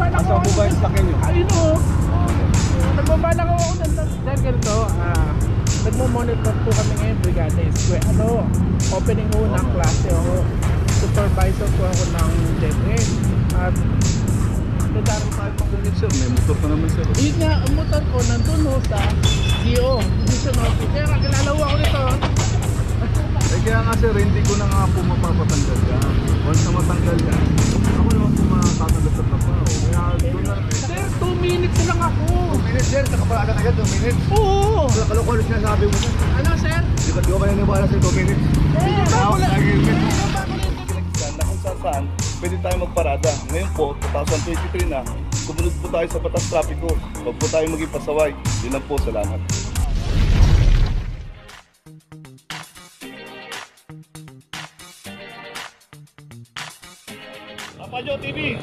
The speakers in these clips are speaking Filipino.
nagbabalak ako. Asa po ba yung sakyan nyo? Ayun o. Nagbabalak ako ng ganito. Nagmo-monitor po kami ngayon, Brigada Square. Opening ho ng klase ako. Supervisor po ako ng DepEd. At nadarin tayo pang Bakit sir? May motor pa naman sir. yun nga, ang motor ko nandun ho sa DO. Division Office. Kaya kakilalaw ako nito. Kaya nga sir, hindi ko na nga po mapapatanggal yan. Once na matanggal yan, ako naman po matatanggap sa trabaho. Kaya doon na... Sir, 2 minutes lang ako. 2 minutes sir, nakaparada ka yan, 2 minutes. Oo. Kalokolo sinasabi mo sir. Ano, sir? Di ba ka nanibala sa 2 minutes? Hindi ba ako lang? Na kung saan, pwede tayo magparada. Ngayon po, 2023 na, sumunod po tayo sa batas trapiko. Huwag po tayo maging pasaway. Yun lang po, salamat. Papajo TV!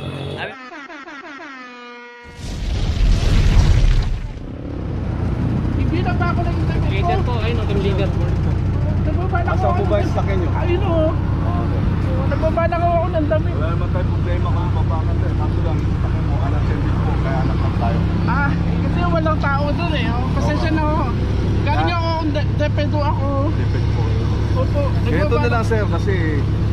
Hindi na ba ako naging damit ko? Leader po, ayun o, team leader po. Nagbabalak Asa po ba yung sakyan nyo? Ayun o. Nagbabalak ako ng damit. Wala naman tayo problema kung mababakan tayo. Kaso lang, sakyan mo, anak sendit po, kaya anak lang tayo. Kasi walang tao dun eh. Pasensya na ako. Galing ako, depedo ako. Depende po. Opo. Ganito na lang sir, kasi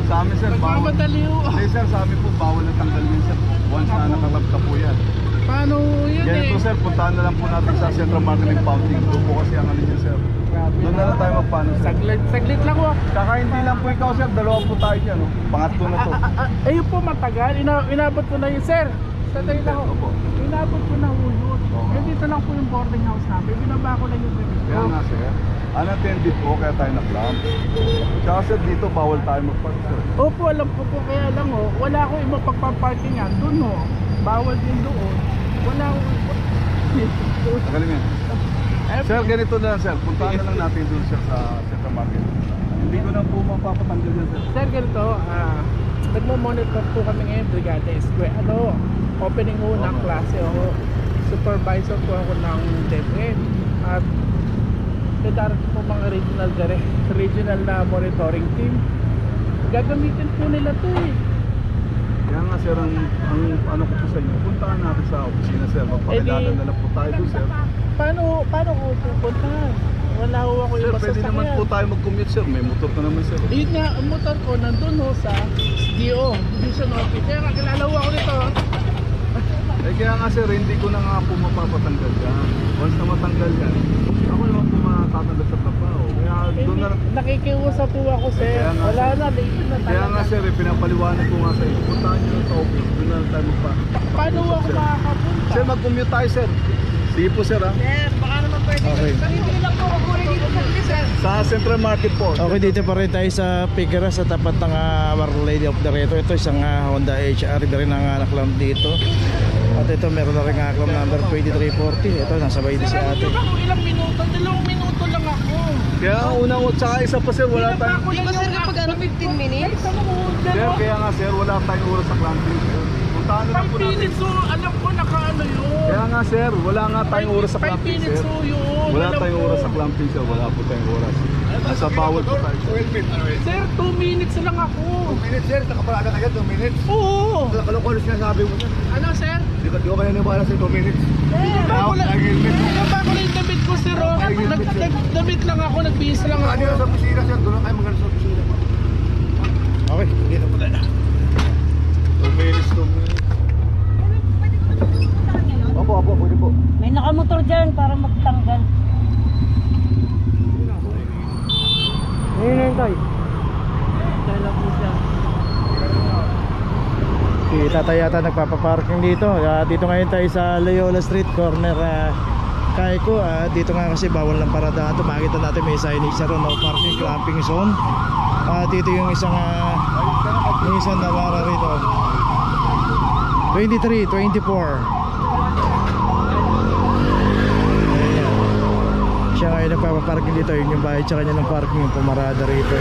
sa amin sir, bawal. Nagmamadali ho. Hindi sir, sa amin po, bawal na tanggal yun sir. Once na nakalap ka po yan. Paano yun eh? Ganito sir, puntahan na lang po natin sa Central Marketing Fountain. Doon po kasi ang ano niya sir. Doon na lang tayo magpaano sir. Saglit lang ho. Kaka hindi lang po ikaw sir, dalawa po tayo dyan. Oh. Pangatlo na to. Ayun po matagal. Inabot ko na yun, sir. Sandali lang ho. Opo. Inabot ko na ho yun. Oo. Eh, dito lang po yung boarding house namin. Binaba ko na yung damit ko. Kaya nga sir, unattended po kaya tayo na-clamp. Tsaka sir, dito bawal tayo magpark sir. Opo, alam ko po. Kaya lang ho. Wala akong ibang pagpaparkingan. Doon ho. Bawal din doon. Wala akong... Tagaling yan. Sir, ganito na lang sir, puntahan na lang natin doon sir sa Central Market. Hindi ko na po mapapatanggal yan sir. Sir, ganito, nagmo-monitor po kami ngayon, Brigada Square. Opening ho ng klase ako. Supervisor po ako ng DepEd. At nadarin po mga regional na monitoring team. Gagamitin po nila to eh. Kaya nga sir, ang ano ko po sa inyo, puntahan natin sa opisina sir. Magpakilala na lang po tayo doon sir. Paano ko pupunta? Wala ho ako Sir, yung pwede naman po tayo mag-commute sir. May motor ka naman sir. Yun nga, ang motor ko nandun ho sa DO, Division Office. Kaya kakilala ho ako nito. Kaya nga sir, hindi ko na nga po mapapatanggal yan. Once na matanggal yan, ako naman po matatanggap sa trabaho. Kaya doon na lang. Nakikiusap po ako, sir. Kaya nga, Wala sir. na, late na talaga. Kaya nga sir, pinapaliwanag ko nga sa inyo. Puntahan nyo lang sa office. Doon na lang tayo Paano ako sir. makakapunta? Sir, mag-commute tayo sir. Sige po sir ha. Sir, baka naman pwede. Okay. Sarili lang po ako dito sa sir. Sa Central Market po. Okay, dito pa rin tayo sa Figueras sa tapat ng Our Lady of the Reto. Ito isang Honda HR, iba rin ang naklam dito. At ito meron na rin naklam number 2340. Ito nasa bay din si ate. Ilang minuto, 2 minuto lang ako. Kaya ang unang tsaka isa pa sir, wala tayong... Di ba sir kapag 15 minutes? Sir, kaya nga sir, wala tayong oras sa clamping sir. Puntahan na lang 5 po natin. minutes so alam ko nakaano yun. Kaya nga sir, wala nga tayong oras sa 5 clamping minutes sir. so yun. Wala Alam tayong ko. oras sa clamping sir, wala po tayong oras. Nasa bawal po tayo. Sir, 2 minutes lang ako. 2 minutes sir, nakaparada ka yan, 2 minutes. Oo. Kalokolo sinasabi mo sir. Ano, sir? Di ba ka nanibala sa 2 minutes? Binaba ko na yung damit ko, sir. Oh. Nagdamit lang ako, nagbihis lang ako. Ano sa opisina sir, doon lang kayo magano sa opisina. Okay, dito pa tayo. 2 minutes, 2 minutes. Opo, pwede po. May nakamotor dyan para magtanggal. Ngayon na yun tayo. Dala po siya. Kita tayo yata nagpapaparking dito. Dito ngayon tayo sa Loyola Street, corner Kaiko. Dito nga kasi bawal lang parada. Ito makikita natin may signage sa ron, no parking clamping zone. Dito yung isang nawara rito. 23, 24. Siya ngayon nagpapaparking dito. Yun yung bahay tsaka niya ng parking yung pumarada rito.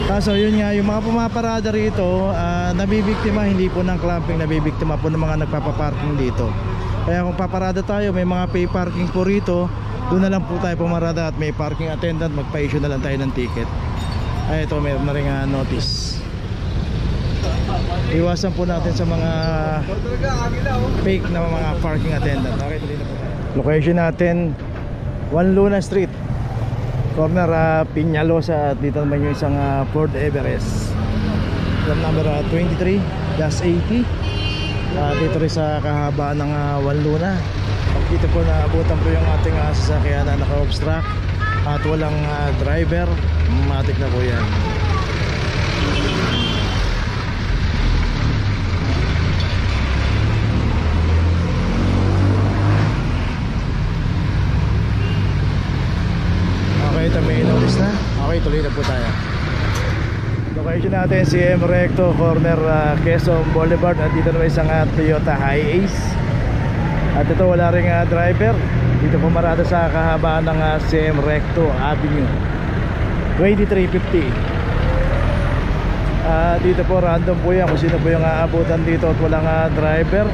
Kaso yun nga, yung mga pumaparada rito nabibiktima hindi po ng clamping, nabibiktima po ng mga nagpapaparking dito. Kaya kung paparada tayo, may mga pay parking po rito, doon na lang po tayo pumarada at may parking attendant, magpa-issue na lang tayo ng ticket. Ay ito, meron na rin notice. Iwasan po natin sa mga fake na mga parking attendant. Okay, tuloy na po tayo. Location natin, Juan Luna Street, corner Piñalosa, at dito naman yung isang Ford Everest. Alam number 23-80. Dito rin sa kahabaan ng Juan Luna. At dito po naabutan po yung ating sasakyan na naka-obstruct at walang driver. Matik na po yan. Okay, ito may notice na. Okay, tuloy na po tayo. Location natin CM Recto, corner Quezon Boulevard. At dito naman isang Toyota Hiace. At ito wala ring driver. Dito pumarada sa kahabaan ng CM Recto Avenue, 2350. Dito po random po yan kung sino po yung aabutan dito at walang driver.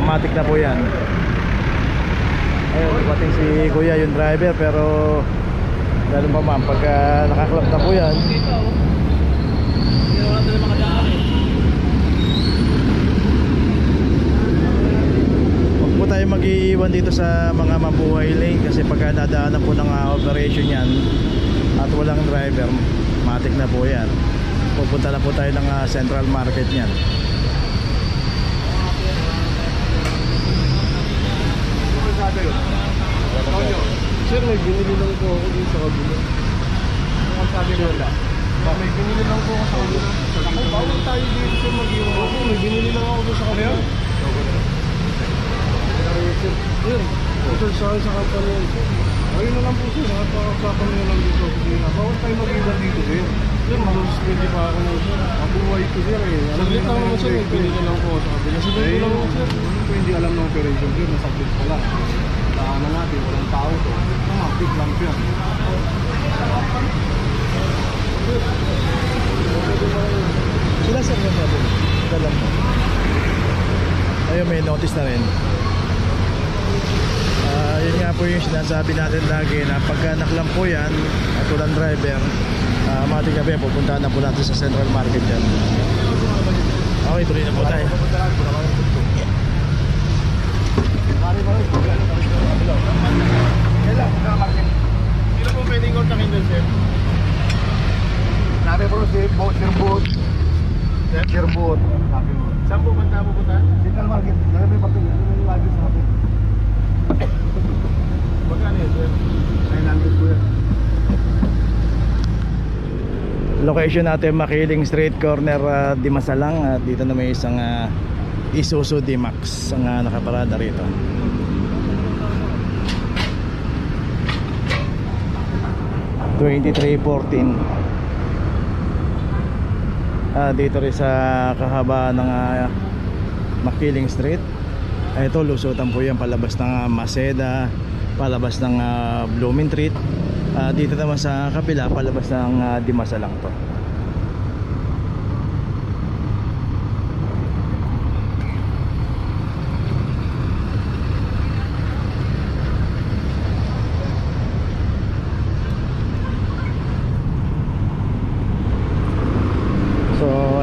Matik na po yan. Ayun, dumating si kuya yung driver, pero lalo pa ma'am, pag nakaklap na po yan, huwag po tayo mag-iiwan dito sa mga mabuhay lane, kasi pag nadaanan po ng operation yan at walang driver, matik na po yan. Pupunta na po tayo ng Central Market niyan. Sir, may binili lang po ako dito sa kabila. Ang sabi ko lang, may binili lang po ako sa kabila. Ako, bawal tayo dito sir mag-iwan ako. May binili lang ako sa kabila. Sir, ito sa kampanya. Ayun na lang po sir, nakapakasapan nyo lang dito. Bawal tayo mag-iwan dito sir. Sir, malususpindi pa ako na sir. Mabuhay ko sir eh. Saglit lang naman sir, may binili lang po ako sa kabila. Sabihin ko lang po sir. Hindi alam ng operation sir, nasaglit pa lang. Tahanan natin, walang tao to. Big lang yan. Sila sir yung sabi. Dalam mo. Ayun, may notice na rin. Yun nga po yung sinasabi natin lagi, na pagka naklampo yan at walang driver, matik na po, pupuntahan na po natin sa Central Market yan. Okay, tuloy na po tayo. Sino po pwedeng kontakin doon, sir? Sabi po si Sir Boot. Sir Boot. Saan po banda mo punta? Central Market. Sabi po lagi sa akin. Magkano yun, sir? 900 po yan. Location natin, Makiling Street, corner Dimasalang. At dito na may isang Isuzu D-Max ang nakaparada rito. $23.14. Dito rin sa kahabaan ng Makiling Street. Ito, lusutan po yan palabas ng Maseda, palabas ng Blooming Street. Dito naman sa kabila, palabas ng Dimasalang to.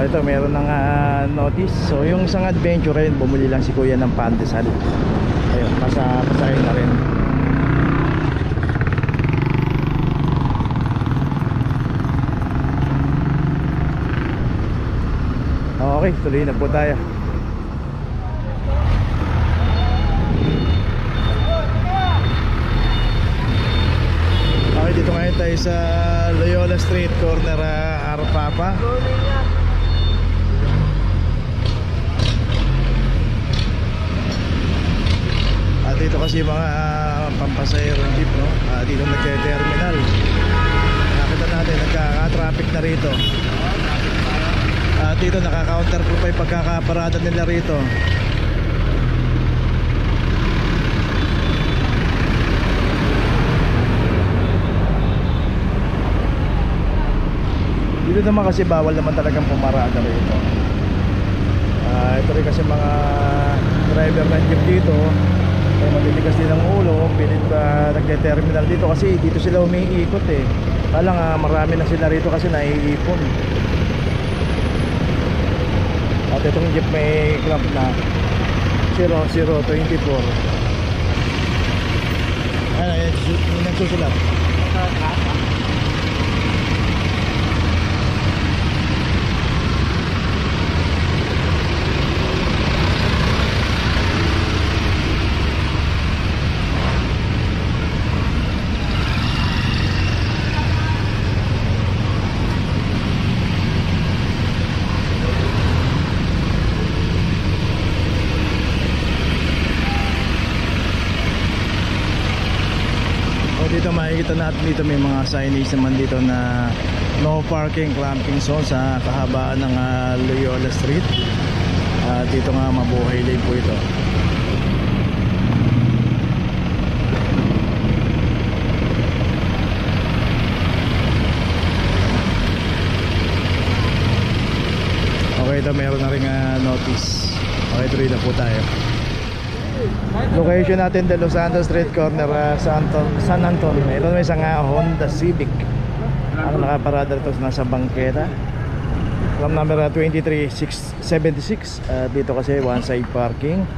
Ito, meron ng notice. So yung isang adventure rin, bumili lang si kuya ng pandesal. Ayun, pasahin na rin. Okay, tuloy na po tayo. Okay, dito ngayon tayo sa Loyola Street, corner Arpapa. Dito kasi mga pampasayerong jeep, no? Dito nagte-terminal. Nakita natin, nagkaka-traffic na rito. Dito nakaka-counter po pa yung pagkakaparada nila rito. Dito naman kasi bawal naman talagang pumarada rito. Ito rin kasi mga driver ng jeep dito, matitigas din ang ulo, pilit pa nagte-terminal dito kasi dito sila umiikot eh. Kala nga marami na sila rito kasi naiipon. At itong jeep may clamp na 0024. Ano yung nagsusulat? Dito makikita natin dito may mga signage naman dito na no parking clamping zone sa kahabaan ng Loyola Street. Dito nga mabuhay lane po ito. Okay, ito meron na rin notice. Okay, tuloy na po tayo. Location natin de Los Santos Street Corner, San Antonio. Ito may isang Honda Civic. Ang nakaparada ito nasa bangketa. From number 23676. Dito kasi one side parking.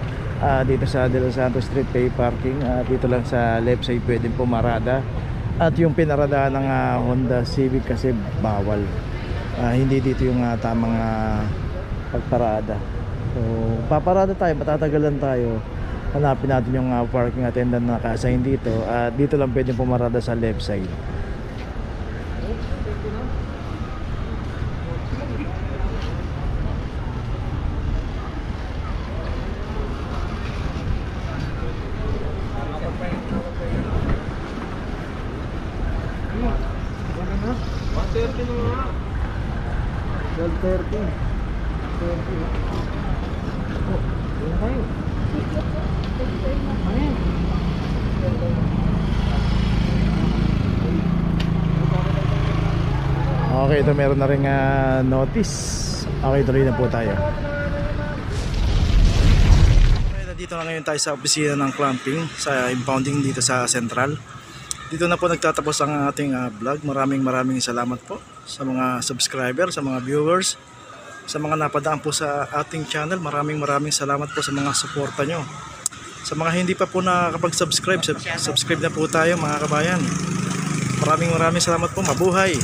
Dito sa de Los Santos Street pay parking. Dito lang sa left side pwedeng pumarada. At yung pinarada ng Honda Civic kasi bawal. Hindi dito yung tamang pagparada. So paparada tayo, matatagalan tayo. Hanapin natin yung parking attendant na naka-assign dito. Dito lang pwedeng pumarada sa left side. Okay, ito meron na rin notice. Okay, tuloy na po tayo. Okay, nandito na ngayon tayo sa opisina ng clamping sa impounding dito sa Central. Dito na po nagtatapos ang ating vlog. Maraming salamat po sa mga subscriber, sa mga viewers, sa mga napadaan po sa ating channel. Maraming salamat po sa mga suporta nyo. Sa mga hindi pa po nakakapag-subscribe, subscribe na po tayo mga kabayan. Maraming salamat po. Mabuhay!